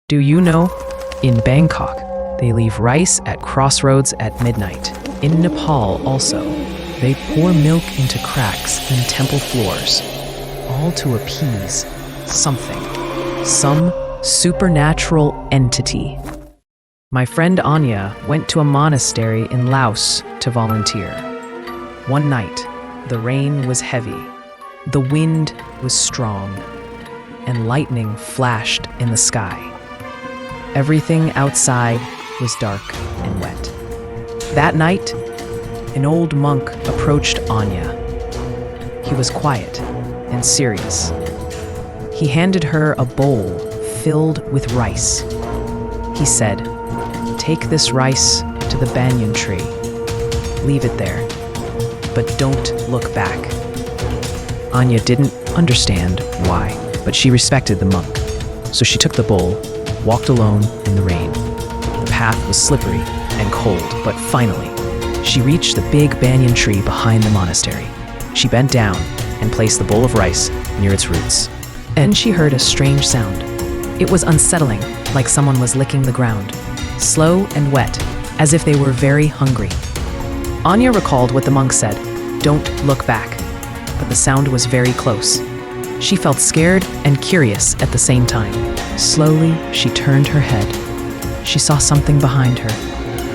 Do you know? In Bangkok, they leave rice at crossroads at midnight. In Nepal also, they pour milk into cracks in temple floors, all to appease something, some supernatural entity. My friend Anya went to a monastery in Laos to volunteer. One night, the rain was heavy, the wind was strong, and lightning flashed in the sky. Everything outside was dark and wet. That night, an old monk approached Anya. He was quiet and serious. He handed her a bowl filled with rice. He said, "Take this rice to the banyan tree. Leave it there, but don't look back." Anya didn't understand why, but she respected the monk. So she took the bowl, walked alone in the rain. The path was slippery and cold, but finally, she reached the big banyan tree behind the monastery. She bent down and placed the bowl of rice near its roots. And she heard a strange sound. It was unsettling, like someone was licking the ground, slow and wet, as if they were very hungry. Anya recalled what the monk said, "Don't look back," but the sound was very close. She felt scared and curious at the same time. Slowly, she turned her head. She saw something behind her.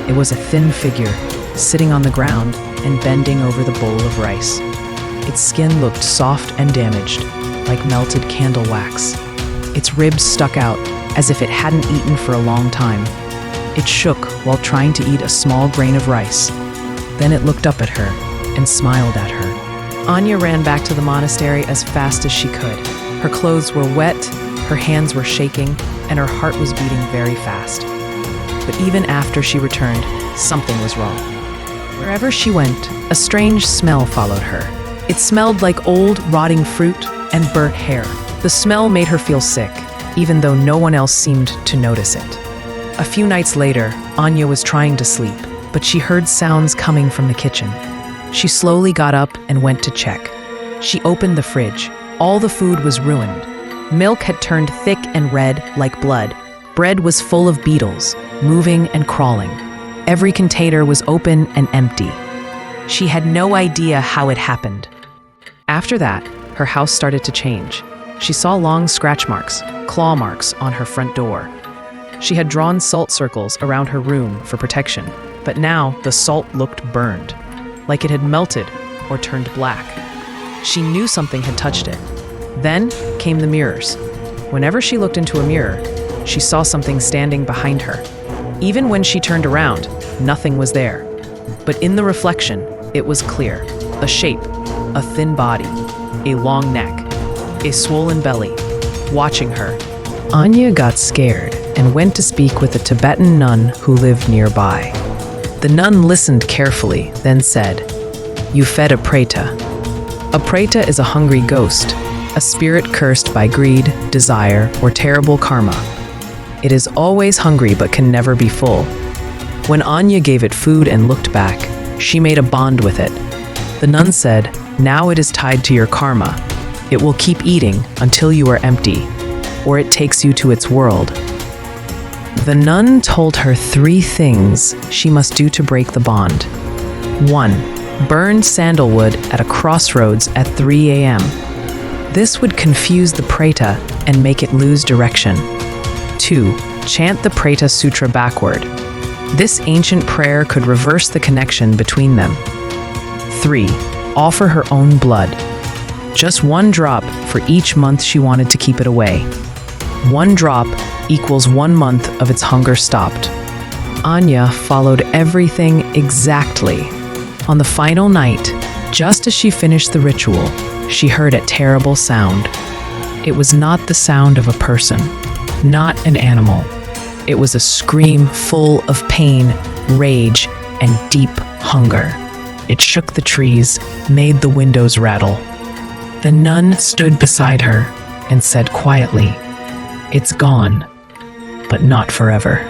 It was a thin figure, sitting on the ground and bending over the bowl of rice. Its skin looked soft and damaged, like melted candle wax. Its ribs stuck out, as if it hadn't eaten for a long time. It shook while trying to eat a small grain of rice. Then it looked up at her and smiled at her. Anya ran back to the monastery as fast as she could. Her clothes were wet, her hands were shaking, and her heart was beating very fast. But even after she returned, something was wrong. Wherever she went, a strange smell followed her. It smelled like old, rotting fruit and burnt hair. The smell made her feel sick, even though no one else seemed to notice it. A few nights later, Anya was trying to sleep, but she heard sounds coming from the kitchen. She slowly got up and went to check. She opened the fridge. All the food was ruined. Milk had turned thick and red like blood. Bread was full of beetles, moving and crawling. Every container was open and empty. She had no idea how it happened. After that, her house started to change. She saw long scratch marks, claw marks on her front door. She had drawn salt circles around her room for protection, but now the salt looked burned, like it had melted or turned black. She knew something had touched it. Then came the mirrors. Whenever she looked into a mirror, she saw something standing behind her. Even when she turned around, nothing was there. But in the reflection, it was clear. A shape, a thin body, a long neck, a swollen belly, watching her. Anya got scared and went to speak with a Tibetan nun who lived nearby. The nun listened carefully, then said, "You fed a Preta. A Preta is a hungry ghost, a spirit cursed by greed, desire, or terrible karma. It is always hungry but can never be full. When Anya gave it food and looked back, she made a bond with it. The nun said, now it is tied to your karma. It will keep eating until you are empty, or it takes you to its world." The nun told her 3 things she must do to break the bond. 1. Burn sandalwood at a crossroads at 3 a.m. This would confuse the Preta and make it lose direction. 2. Chant the Preta Sutra backward. This ancient prayer could reverse the connection between them. 3. Offer her own blood. Just 1 drop for each month she wanted to keep it away. 1 drop equals 1 month of its hunger stopped. Anya followed everything exactly. On the final night, just as she finished the ritual, she heard a terrible sound. It was not the sound of a person, not an animal. It was a scream full of pain, rage, and deep hunger. It shook the trees, made the windows rattle. The nun stood beside her and said quietly, "It's gone, but not forever."